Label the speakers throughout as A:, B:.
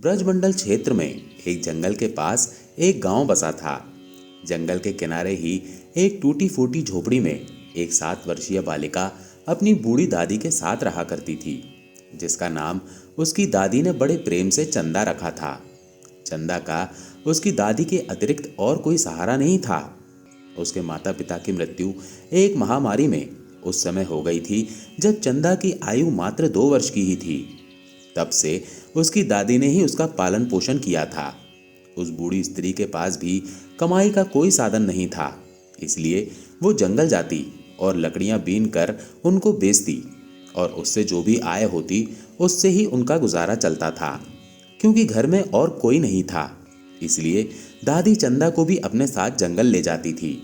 A: ब्रजमंडल क्षेत्र में एक जंगल के पास एक गांव बसा था। जंगल के किनारे ही एक टूटी फूटी झोपड़ी में एक 7 वर्षीय बालिका अपनी बूढ़ी दादी के साथ रहा करती थी, जिसका नाम उसकी दादी ने बड़े प्रेम से चंदा रखा था। चंदा का उसकी दादी के अतिरिक्त और कोई सहारा नहीं था। उसके माता पिता की मृत्यु एक महामारी में उस समय हो गई थी जब चंदा की आयु मात्र 2 वर्ष की ही थी। तब से उसकी दादी ने ही उसका पालन पोषण किया था। उस बूढ़ी स्त्री के पास भी कमाई का कोई साधन नहीं था, इसलिए वो जंगल जाती और लकड़ियां बीन कर उनको बेचती और उससे जो भी आय होती उससे ही उनका गुजारा चलता था। क्योंकि घर में और कोई नहीं था, इसलिए दादी चंदा को भी अपने साथ जंगल ले जाती थी।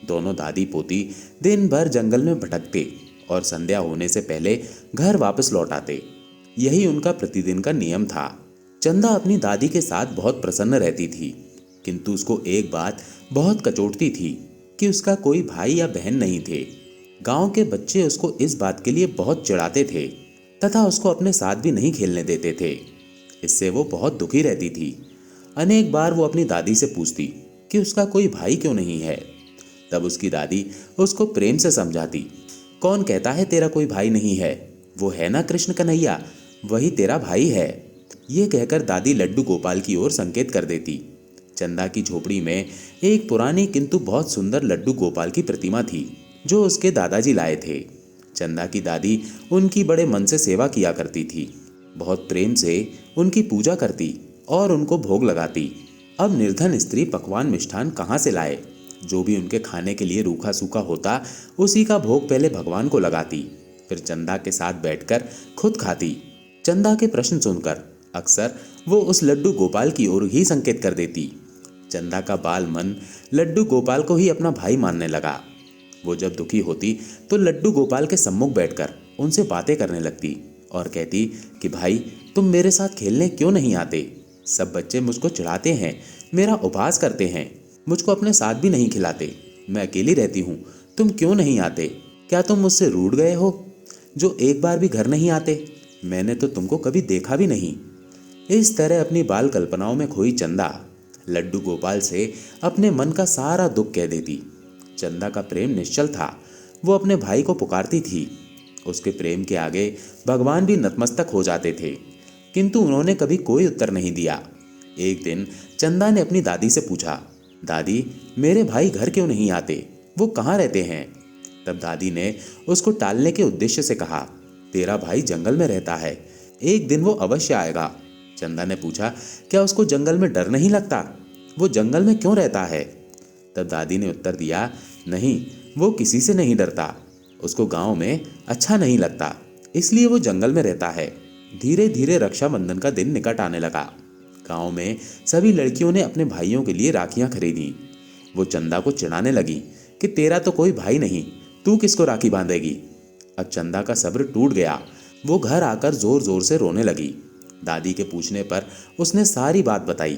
A: दोनों दादी पोती दिन भर जंगल में भटकते और संध्या होने से पहले घर वापस लौट आते। यही उनका प्रतिदिन का नियम था। चंदा अपनी दादी के साथ बहुत प्रसन्न रहती थी, किंतु उसको एक बात बहुत कचोटती थी कि उसका कोई भाई या बहन नहीं थे। गांव के बच्चे उसको इस बात के लिए बहुत चिढ़ाते थे तथा उसको अपने साथ भी नहीं खेलने देते थे। इससे वो बहुत दुखी रहती थी। अनेक बार वो अपनी दादी से पूछती कि उसका कोई भाई क्यों नहीं है। तब उसकी दादी उसको प्रेम से समझाती, कौन कहता है तेरा कोई भाई नहीं है, वो है ना कृष्ण कन्हैया, वही तेरा भाई है। ये कहकर दादी लड्डू गोपाल की ओर संकेत कर देती। चंदा की झोपड़ी में एक पुरानी किंतु बहुत सुंदर लड्डू गोपाल की प्रतिमा थी, जो उसके दादाजी लाए थे। चंदा की दादी उनकी बड़े मन से सेवा किया करती थी, बहुत प्रेम से उनकी पूजा करती और उनको भोग लगाती। अब निर्धन स्त्री पकवान मिष्ठान कहाँ से लाए? जो भी उनके खाने के लिए रूखा सूखा होता उसी का भोग पहले भगवान को लगाती, फिर चंदा के साथ बैठकर खुद खाती। चंदा के प्रश्न सुनकर अक्सर वो उस लड्डू गोपाल की ओर ही संकेत कर देती। चंदा का बाल मन लड्डू गोपाल को ही अपना भाई मानने लगा। वो जब दुखी होती तो लड्डू गोपाल के सम्मुख बैठकर उनसे बातें करने लगती और कहती कि भाई तुम मेरे साथ खेलने क्यों नहीं आते? सब बच्चे मुझको चिढ़ाते हैं, मेरा उपहास करते हैं, मुझको अपने साथ भी नहीं खिलाते, मैं अकेली रहती हूँ, तुम क्यों नहीं आते? क्या तुम मुझसे रूठ गए हो जो एक बार भी घर नहीं आते? मैंने तो तुमको कभी देखा भी नहीं। इस तरह अपनी बाल कल्पनाओं में खोई चंदा लड्डू गोपाल से अपने मन का सारा दुख कह देती। चंदा का प्रेम निश्चल था, वो अपने भाई को पुकारती थी। उसके प्रेम के आगे भगवान भी नतमस्तक हो जाते थे, किंतु उन्होंने कभी कोई उत्तर नहीं दिया। एक दिन चंदा ने अपनी दादी से पूछा, दादी मेरे भाई घर क्यों नहीं आते, वो कहाँ रहते हैं? तब दादी ने उसको टालने के उद्देश्य से कहा, तेरा भाई जंगल में रहता है, एक दिन वो अवश्य आएगा। चंदा ने पूछा, क्या उसको जंगल में डर नहीं लगता? वो जंगल में क्यों रहता है? तब दादी ने उत्तर दिया, नहीं, वो किसी से नहीं डरता, उसको गांव में अच्छा नहीं लगता, इसलिए वो जंगल में रहता है। धीरे धीरे रक्षाबंधन का दिन निकट आने लगा। गांव में सभी लड़कियों ने अपने भाइयों के लिए राखियां खरीदी। वो चंदा को चिढ़ाने लगी कि तेरा तो कोई भाई नहीं, तू किसको राखी बांधेगी? अब चंदा का सब्र टूट गया। वो घर आकर जोर जोर से रोने लगी। दादी के पूछने पर उसने सारी बात बताई।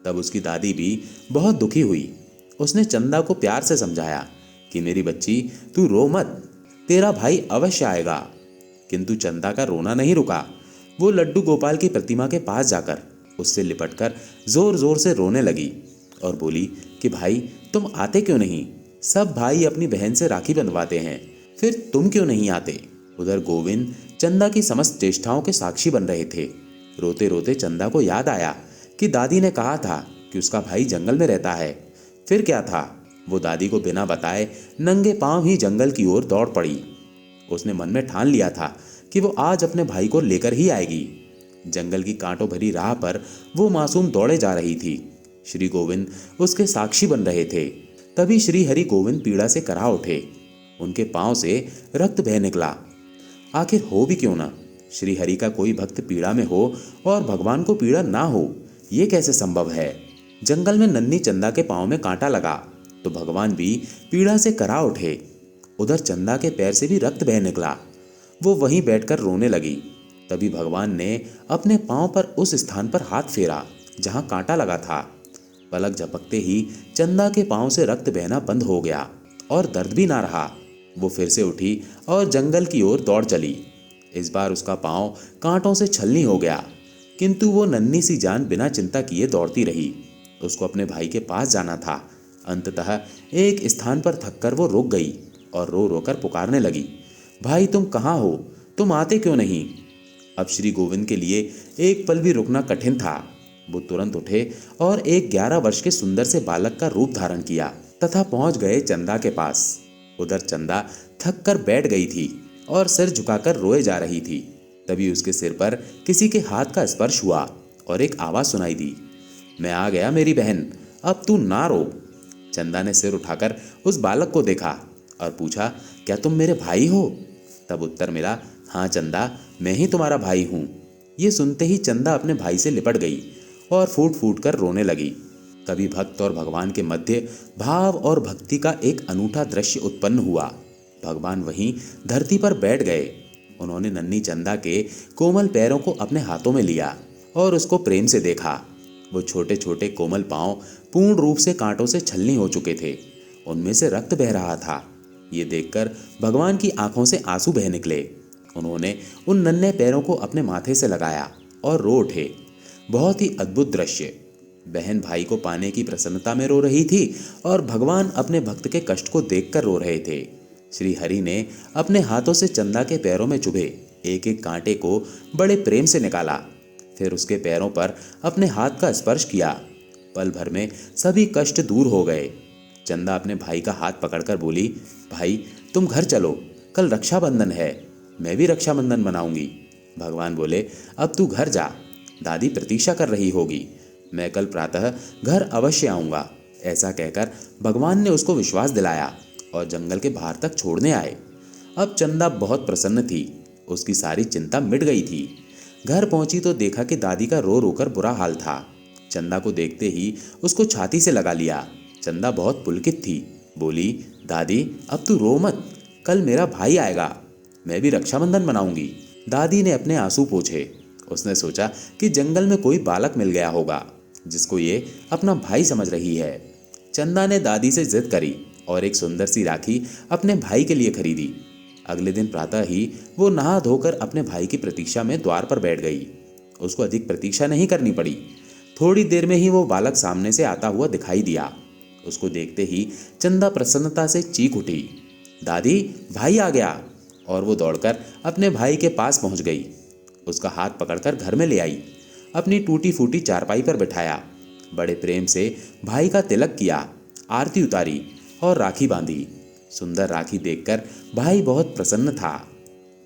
A: तब उसकी दादी भी बहुत दुखी हुई। उसने चंदा को प्यार से समझाया कि मेरी बच्ची तू रो मत, तेरा भाई अवश्य आएगा। किंतु चंदा का रोना नहीं रुका। वो लड्डू गोपाल की प्रतिमा के पास जाकर उससे लिपटकर जोर जोर से रोने लगी और बोली कि भाई तुम आते क्यों नहीं? सब भाई अपनी बहन से राखी बंधवाते हैं, फिर तुम क्यों नहीं आते? उधर गोविंद चंदा की समस्त चेष्टाओं के साक्षी बन रहे थे। रोते रोते चंदा को याद आया कि दादी ने कहा था कि उसका भाई जंगल में रहता है। फिर क्या था? वो दादी को बिना बताए नंगे पांव ही जंगल की ओर दौड़ पड़ी। उसने मन में ठान लिया था कि वो आज अपने भाई को लेकर ही आएगी। जंगल की कांटों भरी राह पर वो मासूम दौड़े जा रही थी। श्री गोविंद उसके साक्षी बन रहे थे। तभी श्री हरि गोविंद पीड़ा से करा उठे। उनके पांव से रक्त बह निकला। आखिर हो भी क्यों ना, श्री हरि का कोई भक्त पीड़ा में हो और भगवान को पीड़ा ना हो, ये कैसे संभव है? जंगल में नन्ही चंदा के पांव में कांटा लगा तो भगवान भी पीड़ा से करा उठे। उधर चंदा के पैर से भी रक्त बह निकला। वो वहीं बैठकर रोने लगी। तभी भगवान ने अपने पांव पर उस स्थान पर हाथ फेरा जहां कांटा लगा था। पलक झपकते ही चंदा के पांव से रक्त बहना बंद हो गया और दर्द भी ना रहा। वो फिर से उठी और जंगल की ओर दौड़ चली। इस बार उसका पांव कांटों से छलनी हो गया, किंतु वो नन्ही सी जान बिना चिंता किए दौड़ती रही। उसको अपने भाई के पास जाना था। अंततः एक स्थान पर थककर वो रुक गई और रो रो कर पुकारने लगी, भाई तुम कहाँ हो, तुम आते क्यों नहीं? अब श्री गोविंद के लिए एक पल भी रुकना कठिन था। वो तुरंत उठे और एक 11 वर्ष के सुंदर से बालक का रूप धारण किया तथा पहुंच गए चंदा के पास। उधर चंदा थक कर बैठ गई थी और सिर झुकाकर रोए जा रही थी। तभी उसके सिर पर किसी के हाथ का स्पर्श हुआ और एक आवाज सुनाई दी, मैं आ गया मेरी बहन, अब तू ना रो। चंदा ने सिर उठाकर उस बालक को देखा और पूछा, क्या तुम मेरे भाई हो? तब उत्तर मिला, हाँ चंदा, मैं ही तुम्हारा भाई हूँ। ये सुनते ही चंदा अपने भाई से लिपट गई और फूट फूट कर रोने लगी। तभी भक्त और भगवान के मध्य भाव और भक्ति का एक अनूठा दृश्य उत्पन्न हुआ। भगवान वहीं धरती पर बैठ गए। उन्होंने नन्ही चंदा के कोमल पैरों को अपने हाथों में लिया और उसको प्रेम से देखा। वो छोटे छोटे कोमल पांव पूर्ण रूप से कांटों से छलनी हो चुके थे। उनमें से रक्त बह रहा था। ये देखकर भगवान की आंखों से आंसू बह निकले। उन्होंने उन नन्हे पैरों को अपने माथे से लगाया और रो उठे। बहुत ही अद्भुत दृश्य। बहन भाई को पाने की प्रसन्नता में रो रही थी और भगवान अपने भक्त के कष्ट को देखकर रो रहे थे। श्री हरि ने अपने हाथों से चंदा के पैरों में चुभे एक एक कांटे को बड़े प्रेम से निकाला। फिर उसके पैरों पर अपने हाथ का स्पर्श किया। पल भर में सभी कष्ट दूर हो गए। चंदा अपने भाई का हाथ पकड़कर बोली, भाई तुम घर चलो, कल रक्षाबंधन है, मैं भी रक्षाबंधन मनाऊंगी। भगवान बोले, अब तू घर जा, दादी प्रतीक्षा कर रही होगी, मैं कल प्रातः घर अवश्य आऊँगा। ऐसा कहकर भगवान ने उसको विश्वास दिलाया और जंगल के बाहर तक छोड़ने आए। अब चंदा बहुत प्रसन्न थी। उसकी सारी चिंता मिट गई थी। घर पहुंची तो देखा कि दादी का रो रोकर बुरा हाल था। चंदा को देखते ही उसको छाती से लगा लिया। चंदा बहुत पुलकित थी। बोली, दादी अब तू रो मत, कल मेरा भाई आएगा, मैं भी रक्षाबंधन मनाऊंगी। दादी ने अपने आंसू पोंछे। उसने सोचा कि जंगल में कोई बालक मिल गया होगा जिसको ये अपना भाई समझ रही है। चंदा ने दादी से जिद करी और एक सुंदर सी राखी अपने भाई के लिए खरीदी। अगले दिन प्रातः ही वो नहा धोकर अपने भाई की प्रतीक्षा में द्वार पर बैठ गई। उसको अधिक प्रतीक्षा नहीं करनी पड़ी। थोड़ी देर में ही वो बालक सामने से आता हुआ दिखाई दिया। उसको देखते ही चंदा प्रसन्नता से चीख उठी, दादी भाई आ गया। और वो दौड़कर अपने भाई के पास पहुंच गई। उसका हाथ पकड़कर घर में ले आई। अपनी टूटी फूटी चारपाई पर बिठाया। बड़े प्रेम से भाई का तिलक किया, आरती उतारी और राखी बांधी। सुंदर राखी देखकर भाई बहुत प्रसन्न था।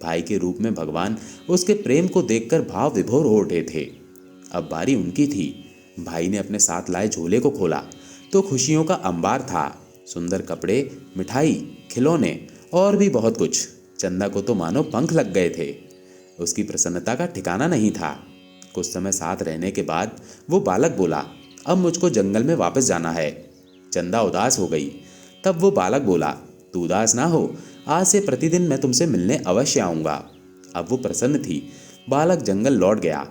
A: भाई के रूप में भगवान उसके प्रेम को देखकर भाव विभोर हो उठे थे। अब बारी उनकी थी। भाई ने अपने साथ लाए झोले को खोला तो खुशियों का अंबार था। सुंदर कपड़े, मिठाई, खिलौने और भी बहुत कुछ। चंदा को तो मानो पंख लग गए थे। उसकी प्रसन्नता का ठिकाना नहीं था। कुछ समय साथ रहने के बाद वो बालक बोला, अब मुझको जंगल में वापस जाना है। चंदा उदास हो गई। तब वो बालक बोला, तू उदास ना हो, आज से प्रतिदिन मैं तुमसे मिलने अवश्य आऊँगा। अब वो प्रसन्न थी। बालक जंगल लौट गया।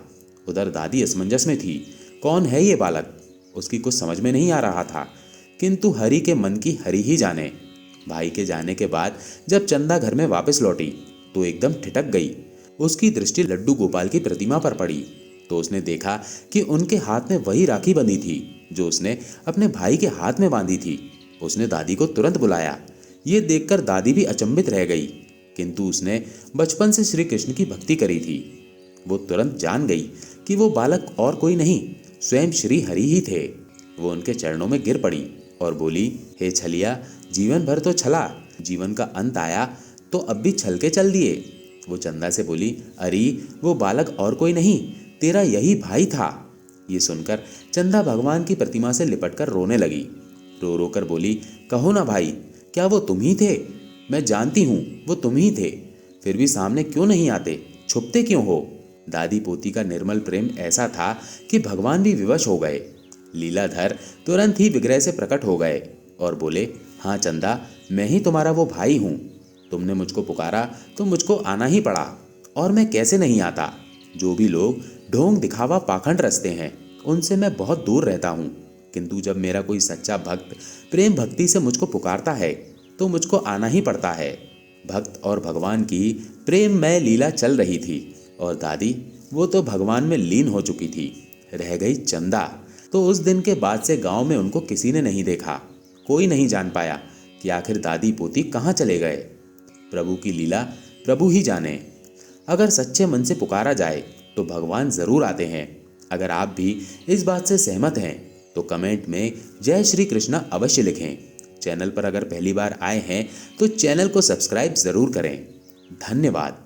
A: उधर दादी असमंजस में थी। कौन है ये बालक? उसकी कुछ समझ में नहीं आ रहा था, किंतु हरि के मन की हरि ही जाने। भाई के जाने के बाद जब चंदा घर में वापस लौटी तो एकदम ठिठक गई। उसकी दृष्टि लड्डू गोपाल की प्रतिमा पर पड़ी तो उसने देखा कि उनके हाथ में वही राखी बंधी थी जो उसने अपने भाई के हाथ में बांधी थी। उसने दादी को तुरंत बुलाया। ये देखकर दादी भी अचंभित रह गई, किंतु उसने बचपन से श्री कृष्ण की भक्ति करी थी। वो तुरंत जान गई कि वो बालक और कोई नहीं, स्वयं श्री हरि ही थे। वो उनके चरणों में गिर पड़ी और बोली, हे छलिया, जीवन भर तो छला, जीवन का अंत आया तो अब भी छल के चल दिए। वो चंदा से बोली, अरे वो बालक और कोई नहीं, तेरा यही भाई था। ये सुनकर चंदा भगवान की प्रतिमा से लिपटकर रोने लगी। रो रो कर बोली, कहो ना भाई, क्या वो तुम ही थे? मैं जानती हूँ वो तुम ही थे, फिर भी सामने क्यों नहीं आते, छुपते क्यों हो? दादी पोती का निर्मल प्रेम ऐसा था कि भगवान भी विवश हो गए। लीलाधर तुरंत ही विग्रह से प्रकट हो गए और बोले, हाँ चंदा, मैं ही तुम्हारा वो भाई हूँ। तुमने मुझको पुकारा तो मुझको आना ही पड़ा, और मैं कैसे नहीं आता। जो भी लोग ढोंग दिखावा पाखंड रचते हैं उनसे मैं बहुत दूर रहता हूँ, किंतु जब मेरा कोई सच्चा भक्त प्रेम भक्ति से मुझको पुकारता है तो मुझको आना ही पड़ता है। भक्त और भगवान की प्रेममय लीला चल रही थी और दादी वो तो भगवान में लीन हो चुकी थी। रह गई चंदा। तो उस दिन के बाद से गांव में उनको किसी ने नहीं देखा। कोई नहीं जान पाया कि आखिर दादी पोती कहाँ चले गए। प्रभु की लीला प्रभु ही जाने। अगर सच्चे मन से पुकारा जाए तो भगवान जरूर आते हैं। अगर आप भी इस बात से सहमत हैं तो कमेंट में जय श्री कृष्णा अवश्य लिखें। चैनल पर अगर पहली बार आए हैं तो चैनल को सब्सक्राइब जरूर करें। धन्यवाद।